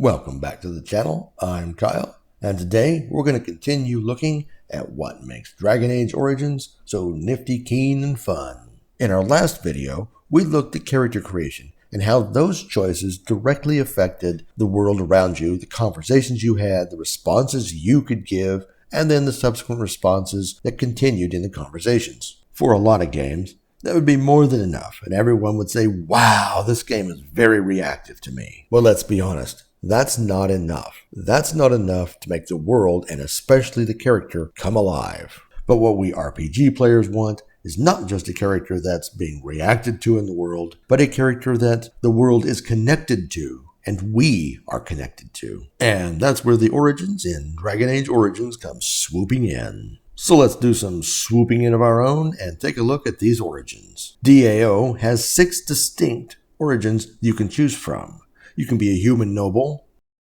Welcome back to the channel. I'm Kyle, and today we're going to continue looking at what makes Dragon Age Origins so nifty, keen, and fun. In our last video, we looked at character creation and how those choices directly affected the world around you, the conversations you had, the responses you could give, and then the subsequent responses that continued in the conversations. For a lot of games, that would be more than enough, and everyone would say, wow, this game is very reactive to me. Well, let's be honest. That's not enough. That's not enough to make the world, and especially the character, come alive. But what we RPG players want is not just a character that's being reacted to in the world, but a character that the world is connected to, and we are connected to. And that's where the Origins in Dragon Age Origins comes swooping in. So let's do some swooping in of our own and take a look at these Origins. DAO has 6 distinct Origins you can choose from. You can be a human noble,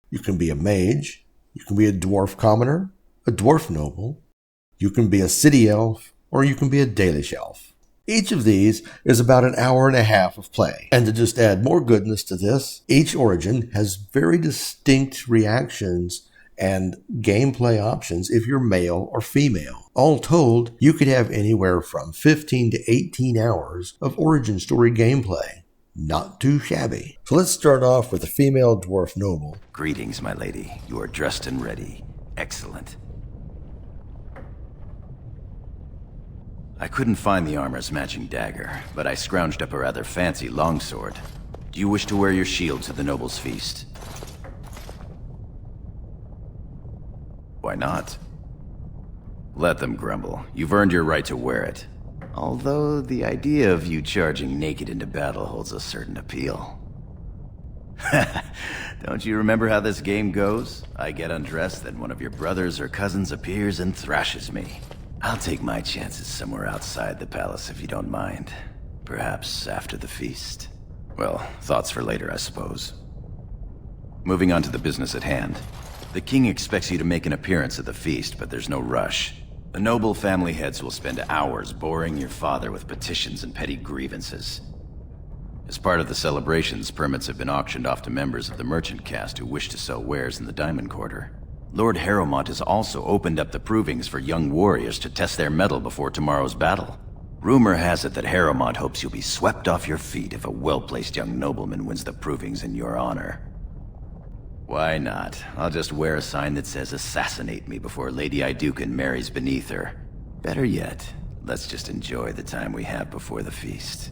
you can be a mage, you can be a dwarf commoner, a dwarf noble, you can be a city elf, or you can be a Dalish elf. Each of these is about an hour and a half of play. And to just add more goodness to this, each Origin has very distinct reactions and gameplay options if you're male or female. All told, you could have anywhere from 15 to 18 hours of Origin story gameplay. Not too shabby. So let's start off with a female dwarf noble. Greetings, my lady. You are dressed and ready. Excellent. I couldn't find the armor's matching dagger, but I scrounged up a rather fancy longsword. Do you wish to wear your shield to the noble's feast? Why not? Let them grumble. You've earned your right to wear it. Although the idea of you charging naked into battle holds a certain appeal. Don't you remember how this game goes? I get undressed, then one of your brothers or cousins appears and thrashes me. I'll take my chances somewhere outside the palace if you don't mind. Perhaps after the feast. Well, thoughts for later, I suppose. Moving on to the business at hand. The king expects you to make an appearance at the feast, but there's no rush. The noble family heads will spend hours boring your father with petitions and petty grievances. As part of the celebrations, permits have been auctioned off to members of the merchant caste who wish to sell wares in the Diamond Quarter. Lord Harrowmont has also opened up the provings for young warriors to test their mettle before tomorrow's battle. Rumor has it that Harrowmont hopes you'll be swept off your feet if a well-placed young nobleman wins the provings in your honor. Why not? I'll just wear a sign that says assassinate me before Lady Iduken marries beneath her. Better yet, let's just enjoy the time we have before the feast.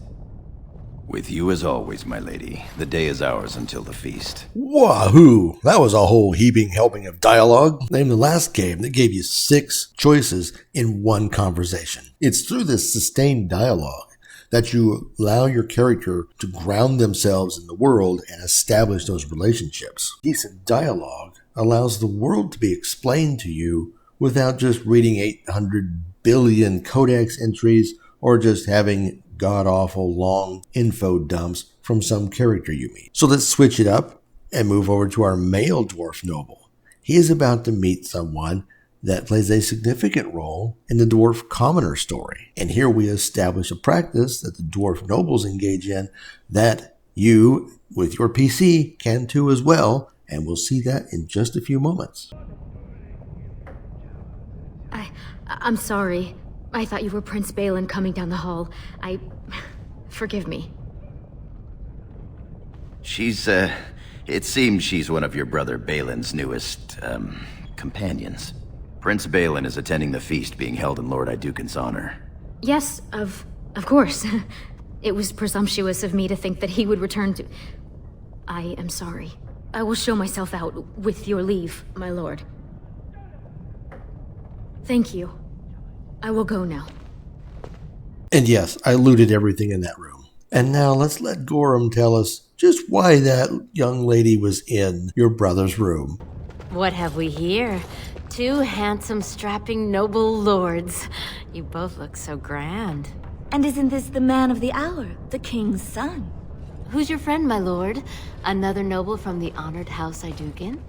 With you as always, my lady. The day is ours until the feast. Wahoo! That was a whole heaping helping of dialogue. Name the last game that gave you 6 choices in one conversation. It's through this sustained dialogue that you allow your character to ground themselves in the world and establish those relationships. Decent dialogue allows the world to be explained to you without just reading 800 billion codex entries or just having god-awful long info dumps from some character you meet. So let's switch it up and move over to our male dwarf noble. He is about to meet someone that plays a significant role in the dwarf commoner story. And here we establish a practice that the dwarf nobles engage in that you, with your PC, can too as well, and we'll see that in just a few moments. I'm sorry. I thought you were Prince Balin coming down the hall. Forgive me. It seems she's one of your brother Balin's newest, companions. Prince Balin is attending the feast being held in Lord Iduken's honor. Yes, of course. It was presumptuous of me to think that he would return to... I am sorry. I will show myself out, with your leave, my lord. Thank you. I will go now. And yes, I looted everything in that room. And now let's let Gorham tell us just why that young lady was in your brother's room. What have we here? 2 handsome, strapping, noble lords. You both look so grand. And isn't this the man of the hour, the king's son? Who's your friend, my lord? Another noble from the honored House Iduken?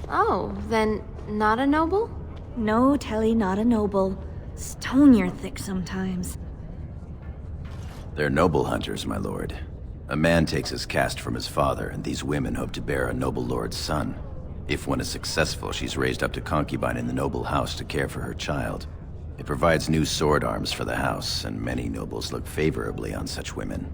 Oh, then not a noble? No, Telly, not a noble. Stone you're thick sometimes. They're noble hunters, my lord. A man takes his caste from his father, and these women hope to bear a noble lord's son. If one is successful, she's raised up to concubine in the noble house to care for her child. It provides new sword arms for the house, and many nobles look favorably on such women.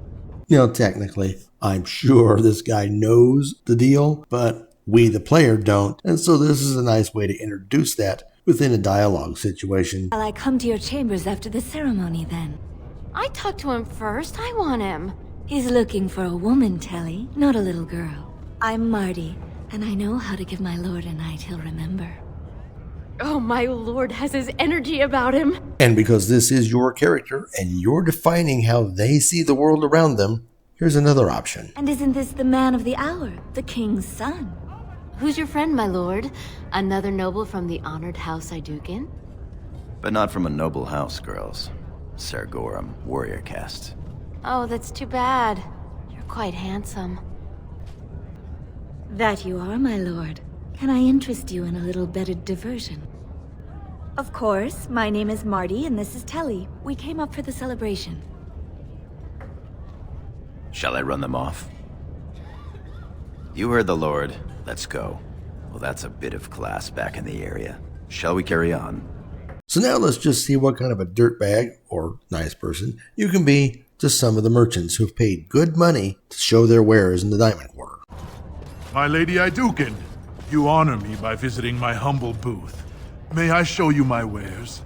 Now, technically, I'm sure this guy knows the deal, but we, the player, don't, and so this is a nice way to introduce that within a dialogue situation. Shall I come to your chambers after the ceremony then? I talked to him first. I want him. He's looking for a woman, Telly, not a little girl. I'm Marty, and I know how to give my lord a night he'll remember. Oh, my lord has his energy about him. And because this is your character, and you're defining how they see the world around them, here's another option. And isn't this the man of the hour, the king's son? Who's your friend, my lord? Another noble from the honored house Iduken? But not from a noble house, girls. Sargorum, warrior caste. Oh, that's too bad. You're quite handsome. That you are, my lord. Can I interest you in a little bedded diversion? Of course, my name is Marty and this is Telly. We came up for the celebration. Shall I run them off? You heard the Lord. Let's go. Well, that's a bit of class back in the area. Shall we carry on? So now let's just see what kind of a dirtbag, or nice person, you can be to some of the merchants who've paid good money to show their wares in the Diamond Quarter. My Lady Iduken, you honor me by visiting my humble booth. May I show you my wares?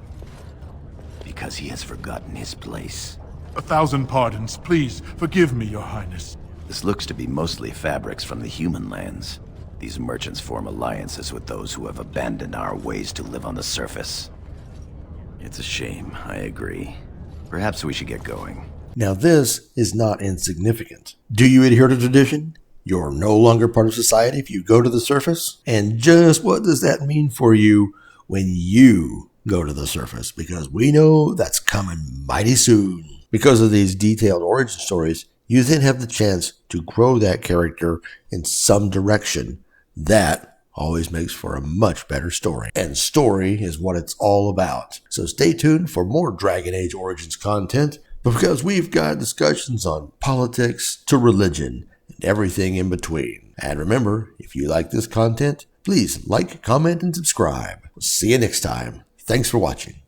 Because he has forgotten his place. 1,000 pardons. Please, forgive me, Your Highness. This looks to be mostly fabrics from the human lands. These merchants form alliances with those who have abandoned our ways to live on the surface. It's a shame, I agree. Perhaps we should get going. Now this is not insignificant. Do you adhere to tradition? You're no longer part of society if you go to the surface? And just what does that mean for you when you go to the surface? Because we know that's coming mighty soon. Because of these detailed origin stories, you then have the chance to grow that character in some direction. That always makes for a much better story. And story is what it's all about. So stay tuned for more Dragon Age Origins content, because we've got discussions on politics to religion and everything in between. And remember, if you like this content, please like, comment, and subscribe. We'll see you next time. Thanks for watching.